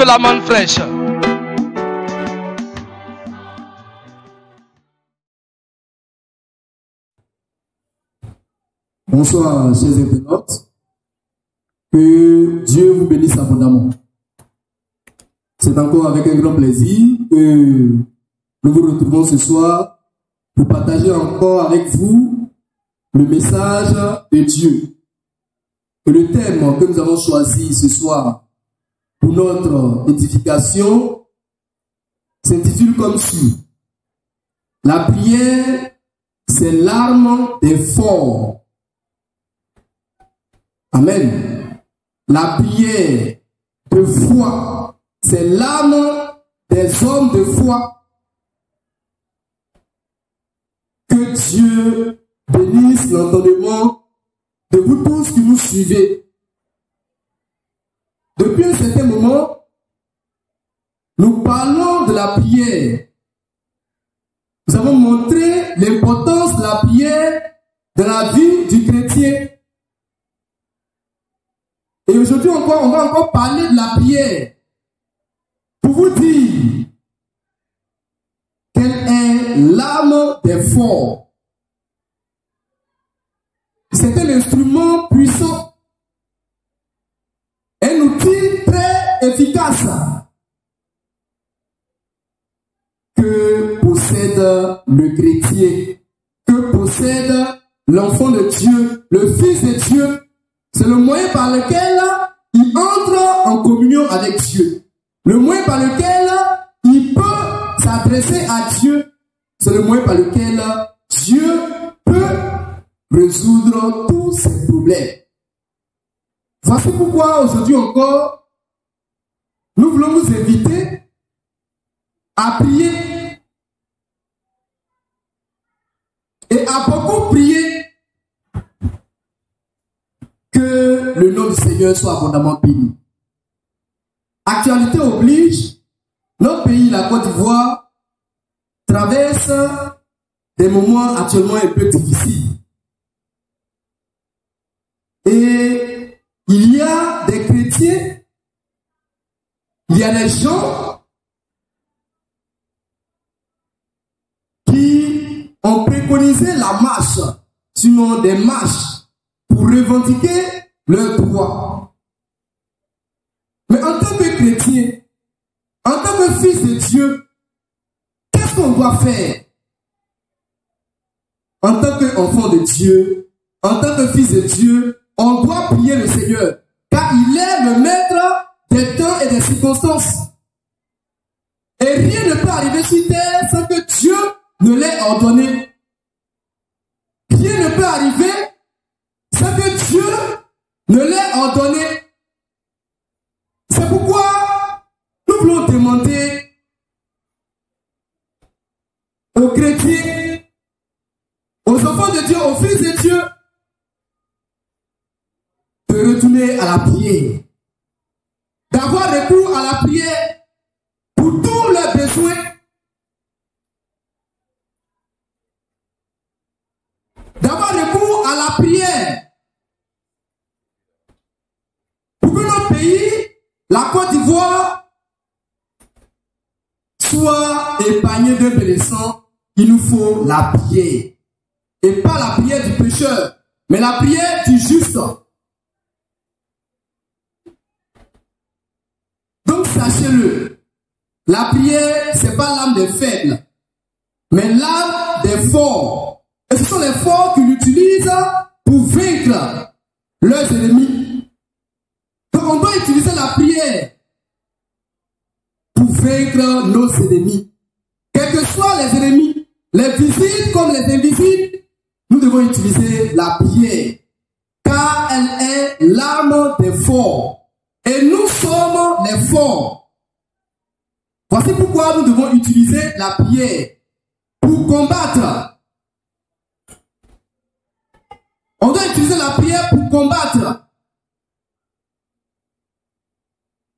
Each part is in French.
la manne fraîche. Bonsoir, chers internautes. Que Dieu vous bénisse abondamment. C'est encore avec un grand plaisir que nous vous retrouvons ce soir pour partager encore avec vous le message de Dieu. Et le thème que nous avons choisi ce soir pour notre édification s'intitule comme suit. La prière, c'est l'arme des forts. Amen. La prière de foi, c'est l'arme des hommes de foi. Que Dieu bénisse l'entendement de vous tous qui nous suivez. Depuis un certain moment, nous parlons de la prière. Nous avons montré l'importance de la prière dans la vie du chrétien. Et aujourd'hui encore, on va encore parler de la prière pour vous dire quelle est l'arme des forts. C'est un instrument puissant, un outil très efficace que possède le chrétien, que possède l'enfant de Dieu, le Fils de Dieu. C'est le moyen par lequel il entre en communion avec Dieu. Le moyen par lequel il peut s'adresser à Dieu. C'est le moyen par lequel Dieu peut résoudre tous ses problèmes. Voici pourquoi aujourd'hui encore, nous voulons vous inviter à prier et à beaucoup prier, que le nom du Seigneur soit abondamment béni. Actualité oblige, notre pays, la Côte d'Ivoire, traverse des moments actuellement un peu difficiles. Et il y a des chrétiens, il y a des gens qui ont préconisé la marche, sinon des marches, pour revendiquer leurs droits. Mais en tant que chrétien, en tant que fils de Dieu, qu'est-ce qu'on doit faire? En tant qu'enfant de Dieu, en tant que fils de Dieu, on doit prier le Seigneur, car il est le maître des temps et des circonstances. Et rien ne peut arriver sur terre sans que Dieu ne l'ait ordonné. Rien ne peut arriver sans que Dieu ne l'ait ordonné. C'est pourquoi nous voulons demander aux chrétiens, aux enfants de Dieu, aux fils de Dieu, de retourner à la prière, d'avoir recours à la prière pour tous leurs besoins, d'avoir recours à la prière pour que notre pays, la Côte d'Ivoire, soit épargné d'un pénissant. Il nous faut la prière, et pas la prière du pécheur, mais la prière du juste. Donc sachez-le, la prière, c'est pas l'âme des faibles, mais l'âme des forts. Et ce sont les forts qui l'utilisent pour vaincre leurs ennemis. Donc on doit utiliser la prière pour vaincre nos ennemis. Quels que soient les ennemis, les visibles comme les invisibles, nous devons utiliser la prière, car elle est l'arme des forts. Et nous sommes les forts. Voici pourquoi nous devons utiliser la prière pour combattre. On doit utiliser la prière pour combattre.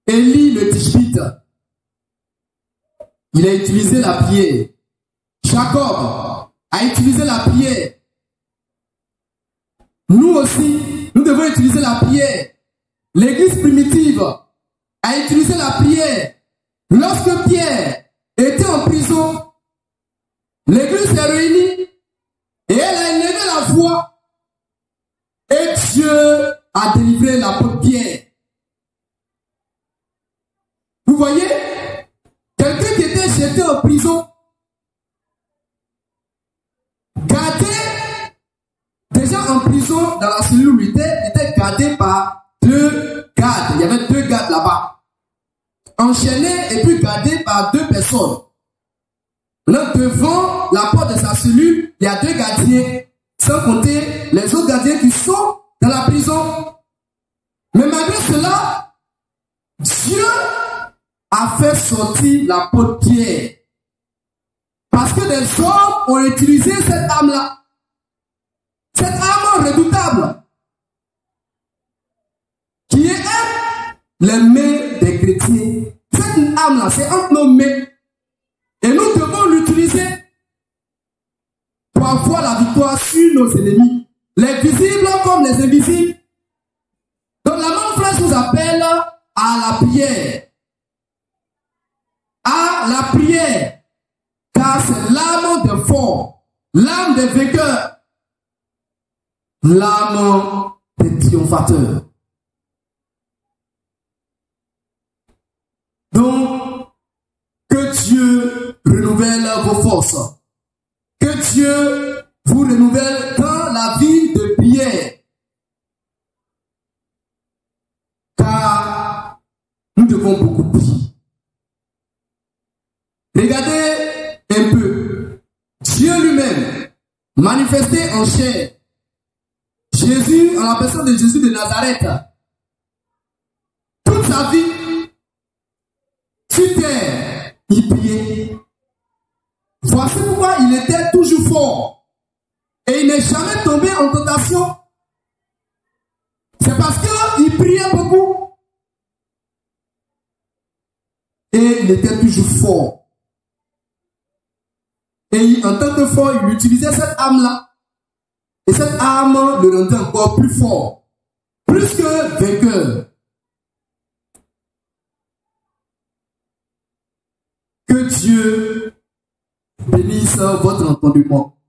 Élie le Tishbite, il a utilisé la prière. Jacob a utilisé la prière. Nous aussi, nous devons utiliser la prière. L'église primitive a utilisé la prière. Lorsque Pierre était en prison, l'église s'est réunie et elle a élevé la voix. Et Dieu a délivré l'apôtre Pierre. Vous voyez, quelqu'un qui était jeté en prison, gardé, déjà en prison, dans la cellule où il était gardé par 2 gardes. Il y avait 2 gardes là-bas. Enchaîné et puis gardé par 2 personnes. Là, devant la porte de sa cellule, il y a 2 gardiens, sans compter les autres gardiens qui sont dans la prison. Mais malgré cela, Dieu a fait sortir l'apôtre Pierre. Parce que des hommes ont utilisé cette arme-là. Cette arme redoutable. Qui est les mains des chrétiens. Cette arme-là, c'est entre nos mains. Et nous devons l'utiliser pour avoir la victoire sur nos ennemis. Les visibles comme les invisibles. Donc la même phrase nous appelle à la prière. À la prière. Car c'est l'arme des forts, l'arme des vainqueurs, l'arme des triomphateurs. Donc, que Dieu renouvelle vos forces. Que Dieu vous renouvelle dans la vie de prière. Car nous devons beaucoup prier. Regardez un peu. Dieu lui-même, manifesté en chair. Jésus, en la personne de Jésus de Nazareth. Toute sa vie, sur terre, il priait. Voici pourquoi il était toujours fort. Et il n'est jamais tombé en tentation. C'est parce qu'il priait beaucoup. Et il était toujours fort. Et en tant que fort, il utilisait cette arme-là. Et cette arme le rendait encore plus fort. Plus que vainqueur. Que Dieu bénisse votre entendement.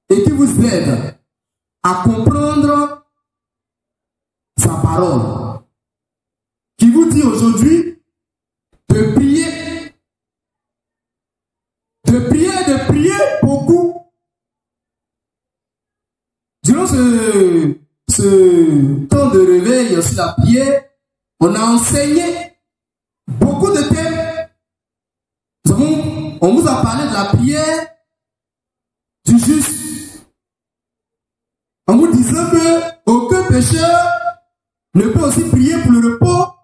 Et qui vous aide à comprendre sa parole. Qui vous dit aujourd'hui de prier. De prier beaucoup. Durant ce temps de réveil sur la prière, on a enseigné beaucoup de thèmes. On vous a parlé de la prière du juste. En vous disant que aucun pécheur ne peut aussi prier pour le repos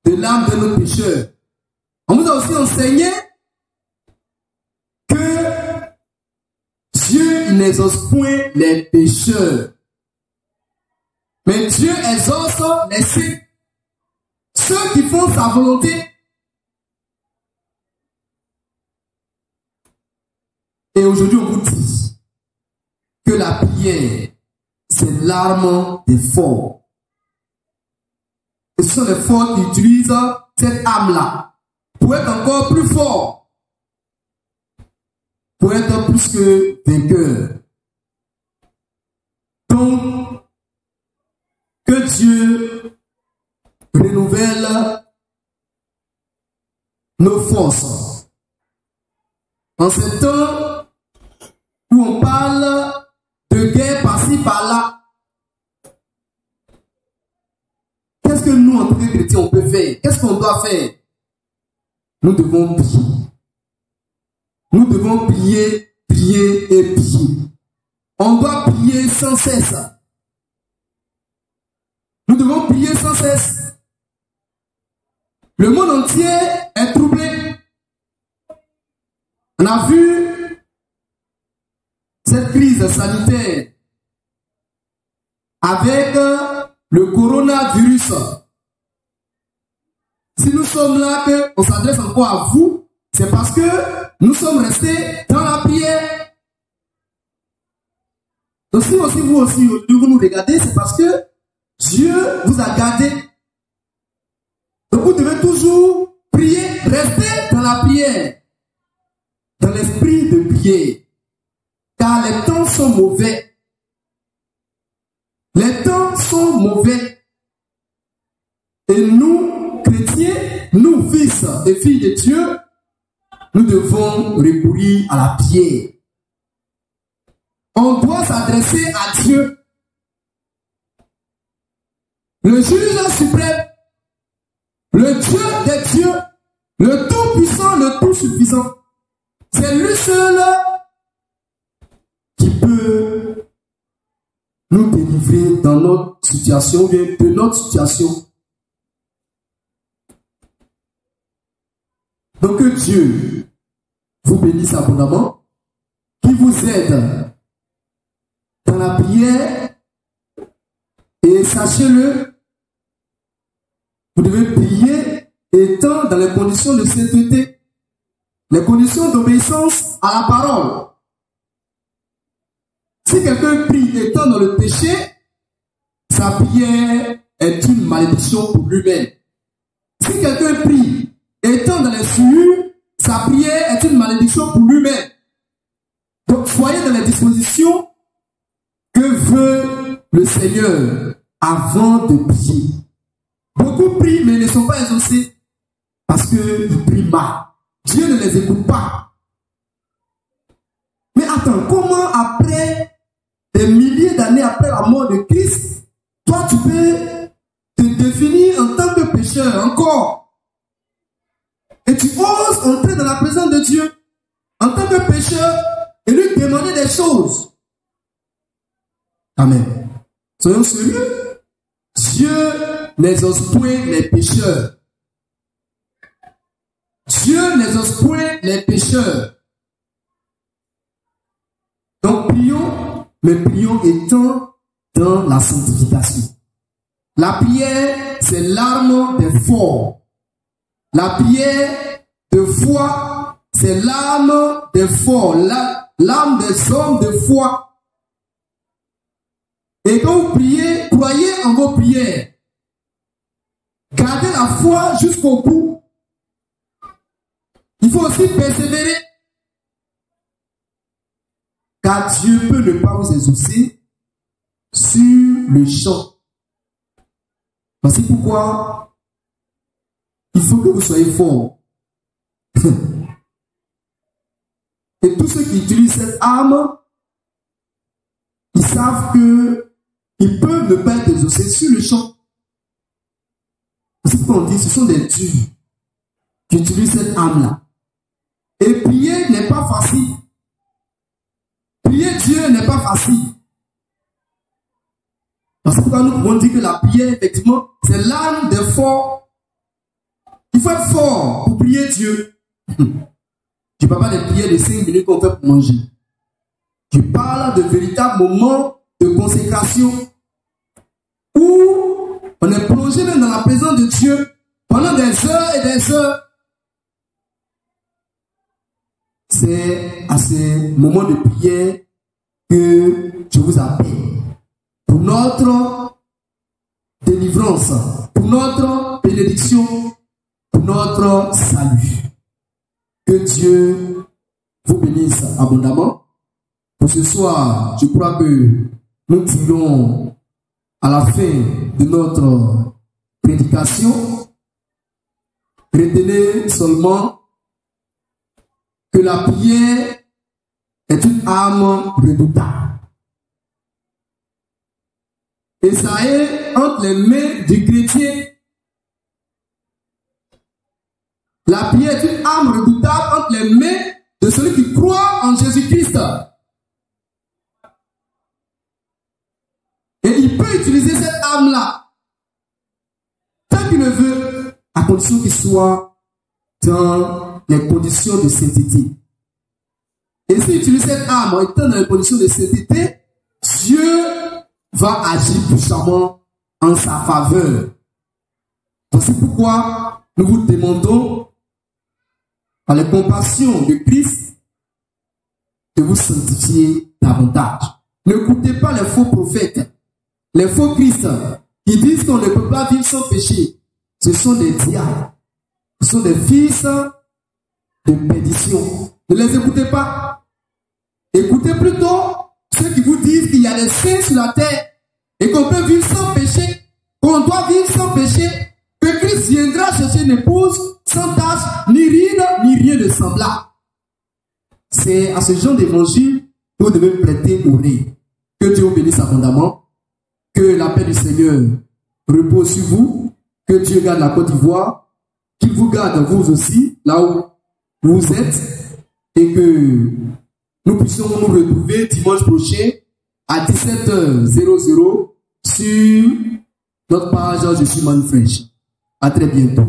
de l'âme de nos pécheurs. On vous a aussi enseigné que Dieu n'exauce point les pécheurs. Mais Dieu exauce les saints. Ceux qui font sa volonté. Et aujourd'hui, on vous dit que la prière, c'est l'arme des forts. Et ce sont les forts qui utilisent cette arme-là pour être encore plus forts. Pour être plus que vainqueur. Donc, que Dieu renouvelle nos forces. En ce temps où on parle de guerre par-ci, par-là, qu'est-ce que nous, en tant que chrétiens, on peut faire? Qu'est-ce qu'on doit faire? Nous devons prier. Nous devons prier, prier et prier. On doit prier sans cesse. Nous devons prier sans cesse. Le monde entier est troublé. On a vu cette crise sanitaire avec le coronavirus. Si nous sommes là, qu'on s'adresse encore à vous, c'est parce que nous sommes restés dans la prière. Donc si aussi vous aussi, vous nous regardez, c'est parce que Dieu vous a gardé. la prière, dans l'esprit de prière, car les temps sont mauvais. Les temps sont mauvais. Et nous, chrétiens, nous, fils et filles de Dieu, nous devons recourir à la prière. On doit s'adresser à Dieu, le juge suprême, le Dieu des dieux, le tout-puissant, le tout-suffisant. C'est lui seul qui peut nous délivrer dans notre situation, de notre situation. Donc que Dieu vous bénisse abondamment, qui vous aide dans la prière, et sachez-le, vous devez prier étant dans les conditions de sainteté, les conditions d'obéissance à la parole. Si quelqu'un prie étant dans le péché, sa prière est une malédiction pour lui-même. Si quelqu'un prie étant dans les souillures, sa prière est une malédiction pour lui-même. Donc soyez dans les dispositions que veut le Seigneur avant de prier. Beaucoup prient mais ne sont pas exaucés parce qu'ils prient mal. Dieu ne les écoute pas. Mais attends, comment après des milliers d'années après la mort de Christ, toi tu peux te définir en tant que pécheur encore? Et tu oses entrer dans la présence de Dieu en tant que pécheur et lui demander des choses. Amen. Soyons sérieux. Dieu n'exauce point les pécheurs. Dieu n'exauce point les pécheurs. Donc prions, mais prions étant dans la sanctification. La prière, c'est l'arme des forts. La prière de foi, c'est l'arme des forts, l'arme des hommes de foi. Et quand vous priez, croyez en vos prières. Gardez la foi jusqu'au bout. Il faut aussi persévérer. Car Dieu peut ne pas vous exaucer sur le champ. Voici pourquoi il faut que vous soyez forts. Et tous ceux qui utilisent cette arme, ils savent qu'ils peuvent ne pas être exaucés sur le champ. C'est pourquoi on dit ce sont des durs qui utilisent cette arme-là. Et prier n'est pas facile. Prier Dieu n'est pas facile. C'est pourquoi nous pouvons dire que la prière, effectivement, c'est l'arme des forts. Il faut être fort pour prier Dieu. Je ne parle pas de prières de 5 minutes qu'on fait pour manger. Je parle de véritables moments de consécration où on est plongé même dans la présence de Dieu pendant des heures et des heures. C'est à ces moments de prière que je vous appelle pour notre délivrance, pour notre bénédiction, pour notre salut. Que Dieu vous bénisse abondamment. Pour ce soir, je crois que nous tirons à la fin de notre prédication. Retenez seulement que la prière est une arme redoutable. Et ça est entre les mains du chrétien. La prière est une arme redoutable entre les mains de celui qui croit en Jésus-Christ. Et il peut utiliser cette arme-là tant qu'il le veut, à condition qu'il soit dans les conditions de sainteté. Et s'il utilise cette arme en étant dans les conditions de sainteté, Dieu va agir puissamment en sa faveur. C'est pourquoi nous vous demandons, par la compassion de Christ, de vous sanctifier davantage. N'écoutez pas les faux prophètes, les faux Christ qui disent qu'on ne peut pas vivre sans péché. Ce sont des diables. Ce sont des fils de perdition. Ne les écoutez pas. Écoutez plutôt ceux qui vous disent qu'il y a des saints sur la terre et qu'on peut vivre sans péché, qu'on doit vivre sans péché, que Christ viendra chercher une épouse sans tache, ni ride, ni rien de semblable. C'est à ce genre d'évangile que vous devez prêter oreille. Que Dieu vous bénisse abondamment. Que la paix du Seigneur repose sur vous. Que Dieu garde la Côte d'Ivoire. Qu'il vous garde vous aussi, là où vous êtes. Et que nous puissions nous retrouver dimanche prochain à 17h00 sur notre page Je suis Man Fresh. À très bientôt.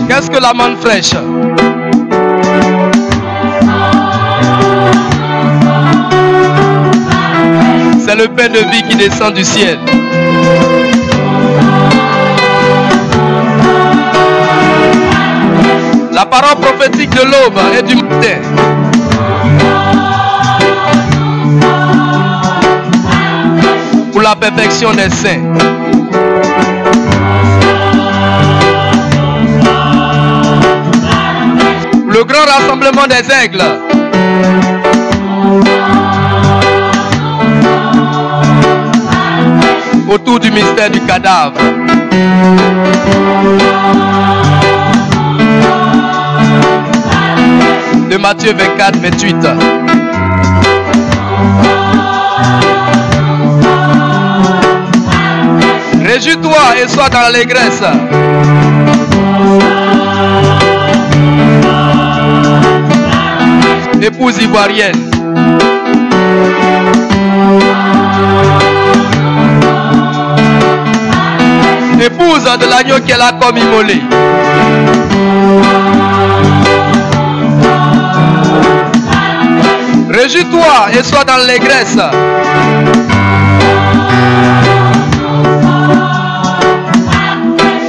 Qu'est-ce que la manne fraîche? C'est le pain de vie qui descend du ciel. La parole prophétique de l'aube et du matin. Pour la perfection des saints. Le grand rassemblement des aigles. Autour du mystère du cadavre. De Matthieu 24, 28. Réjouis-toi et sois dans l'allégresse. Épouse ivoirienne. Épouse de l'agneau qu'elle a comme immolé. Réjouis-toi et sois dans l'allégresse.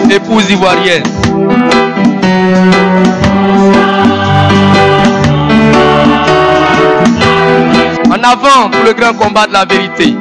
Épouse ivoirienne. En avant pour le grand combat de la vérité.